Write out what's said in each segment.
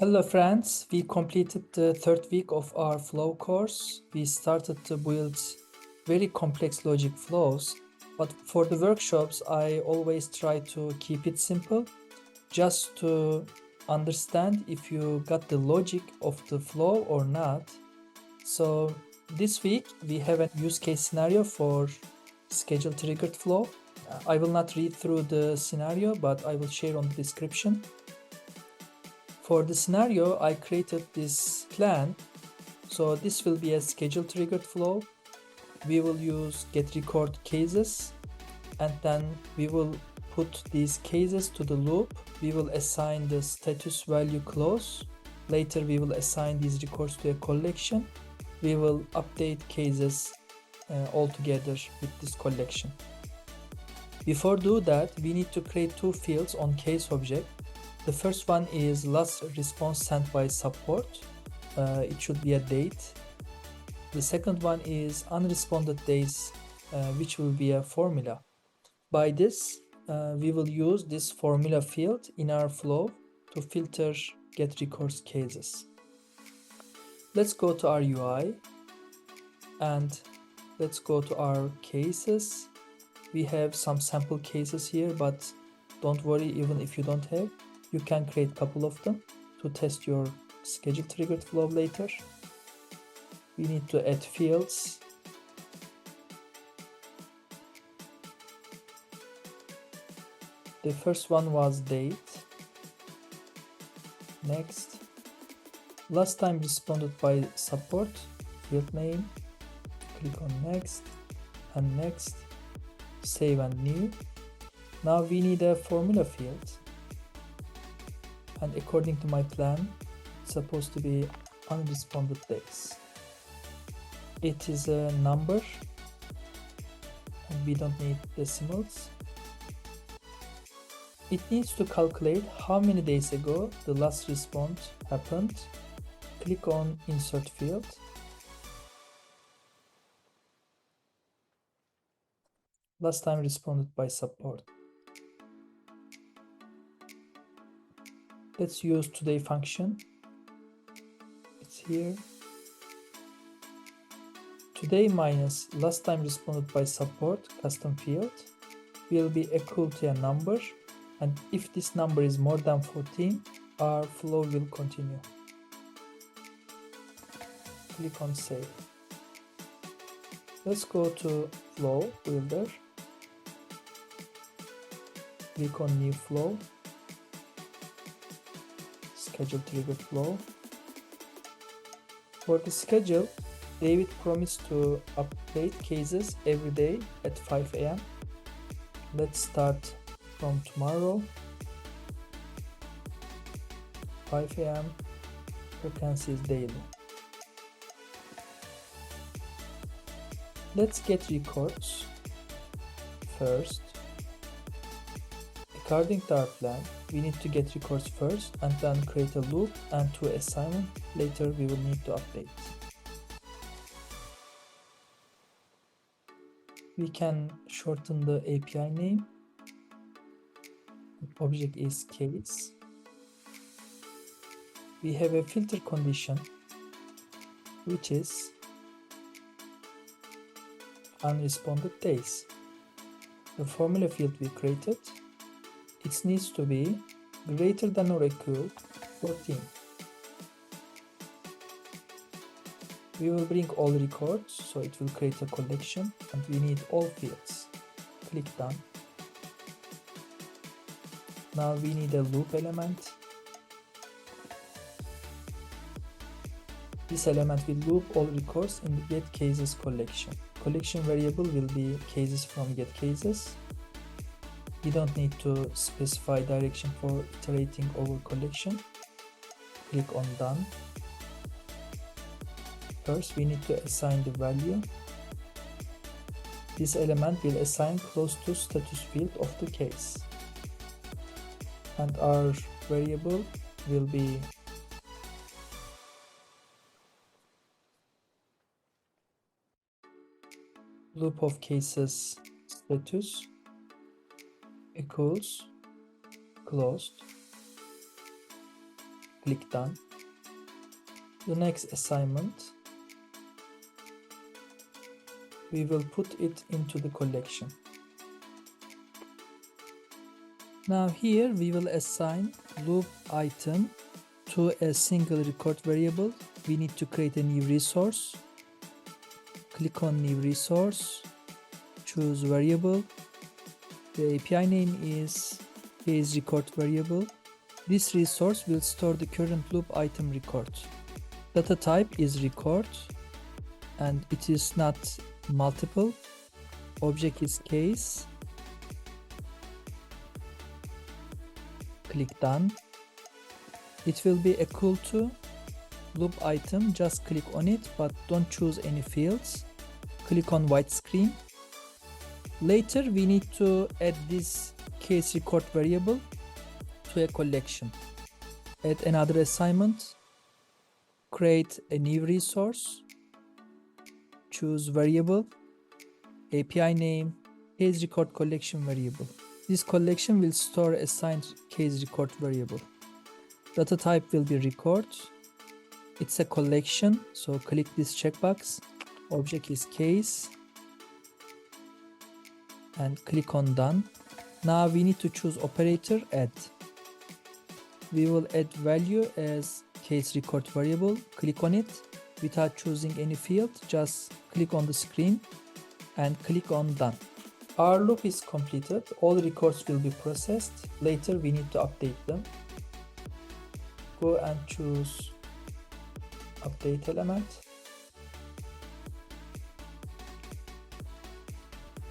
Hello friends, we completed the third week of our flow course. We started to build very complex logic flows, but for the workshops I always try to keep it simple just to understand if you got the logic of the flow or not. So this week we have a use case scenario for schedule triggered flow. I will not read through the scenario, but I will share on the description. For the scenario, I created this plan. So this will be a schedule triggered flow. We will use get record cases, and then we will put these cases to the loop. We will assign the status value clause. Later we will assign these records to a collection. We will update cases all together with this collection. Before do that, we need to create two fields on case object. The first one is last response sent by support. It should be a date. The second one is unresponded days, which will be a formula. By this, we will use this formula field in our flow to filter get records cases. Let's go to our UI and let's go to our cases. We have some sample cases here, but don't worry, even if you don't have, you can create a couple of them to test your schedule triggered flow later. We need to add fields. The first one was date. Next, last time responded by support, field name. Click on next and next. Save and new. Now we need a formula field. And according to my plan, it's supposed to be unresponded days. It is a number, and we don't need decimals. It needs to calculate how many days ago the last response happened. Click on insert field. Last time responded by support. Let's use today function. It's here. Today minus last time responded by support custom field will be equal to a number, and if this number is more than 14, our flow will continue. Click on save. Let's go to flow builder. Click on new flow. Schedule triggered flow. For the schedule, David promised to update cases every day at 5 a.m. Let's start from tomorrow. 5 a.m. frequency is daily. Let's get records first. According to our plan, we need to get records first and then create a loop and two assignments. Later we will need to update. We can shorten the API name. The object is case. We have a filter condition, which is unresponded days. The formula field we created, it needs to be greater than or equal 14. We will bring all records, so it will create a collection, and we need all fields. Click done. Now we need a loop element. This element will loop all records in the get cases collection. Collection variable will be cases from get cases. We don't need to specify direction for iterating over collection. Click on done. First, we need to assign the value. This element will assign close to status field of the case. And our variable will be loop of cases status equals closed. Click done. The next assignment, we will put it into the collection. Now here we will assign loop item to a single record variable. We need to create a new resource. Click on new resource, choose variable. The API name is case record variable. This resource will store the current loop item record. Data type is record and it is not multiple. Object is case. Click done. It will be equal to loop item. Just click on it, but don't choose any fields. Click on white screen. Later we need to add this case record variable to a collection. Add another assignment. Create a new resource. Choose variable. API name case record collection variable. This collection will store assigned case record variable. Data type will be record. It's a collection, so click this checkbox. Object is case and click on done. Now we need to choose operator add. We will add value as case record variable. Click on it without choosing any field. Just click on the screen and click on done. Our loop is completed. All records will be processed. Later we need to update them. Go and choose update element.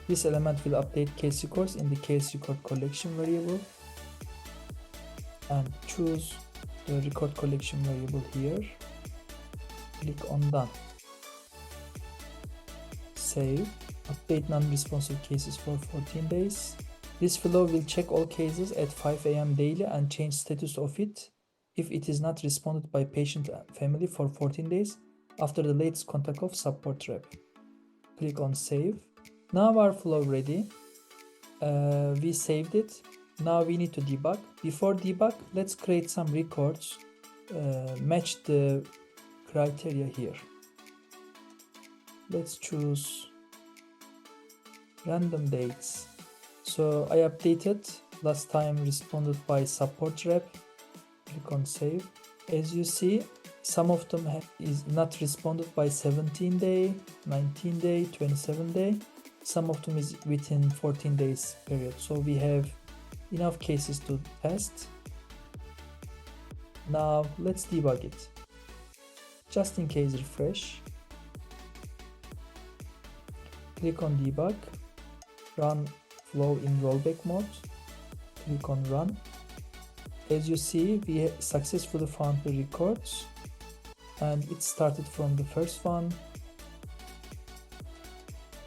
This element will update case records in the case record collection variable and choose the record collection variable here. Click on done. Save. Update non-responsive cases for 14 days. This flow will check all cases at 5 AM daily and change status of it if it is not responded by patient and family for 14 days after the latest contact of support rep. Click on save. Now our flow ready. We saved it. Now we need to debug. Before debug, let's create some records. Match the criteria here. Let's choose random dates. So I updated. Last time responded by support rep. Click on save. As you see, some of them is not responded by 17 day, 19 day, 27 day. Some of them is within 14 days period. So we have enough cases to test. Now let's debug it. Just in case, refresh. Click on debug. Run flow in rollback mode. Click on run. As you see, we successfully found the records and it started from the first one.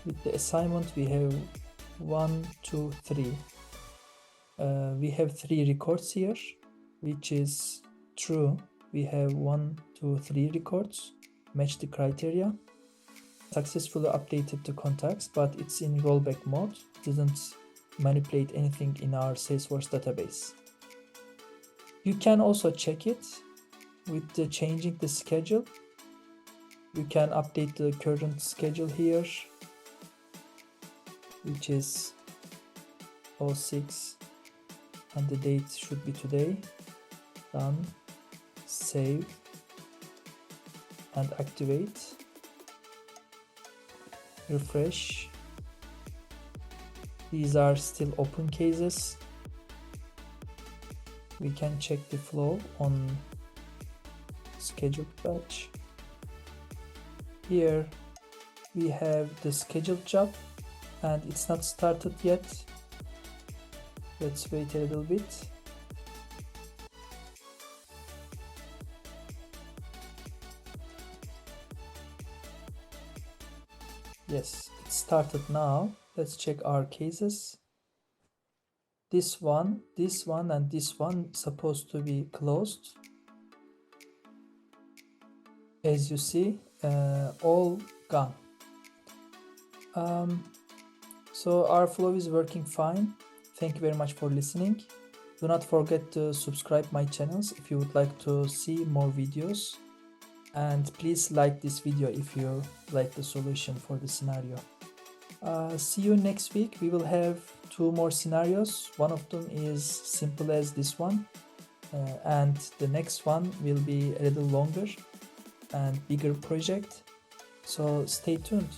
With the assignment we have 1, 2, 3. We have 3 records here, which is true. We have 1, 2, 3 records, match the criteria. Successfully updated the contacts, but it's in rollback mode. Doesn't manipulate anything in our Salesforce database. You can also check it with the changing the schedule. You can update the current schedule here, which is 06 and the date should be today. Done. Save and activate. Refresh. These are still open cases. We can check the flow on scheduled batch. Here we have the scheduled job and it's not started yet. Let's wait a little bit. Yes, it started now. Let's check our cases. This one, and this one supposed to be closed. As you see, all gone. So our flow is working fine. Thank you very much for listening. Do not forget to subscribe my channels if you would like to see more videos. And please like this video if you like the solution for the scenario. See you next week. We will have 2 more scenarios. One of them is simple as this one, and the next one will be a little longer and bigger project. So stay tuned.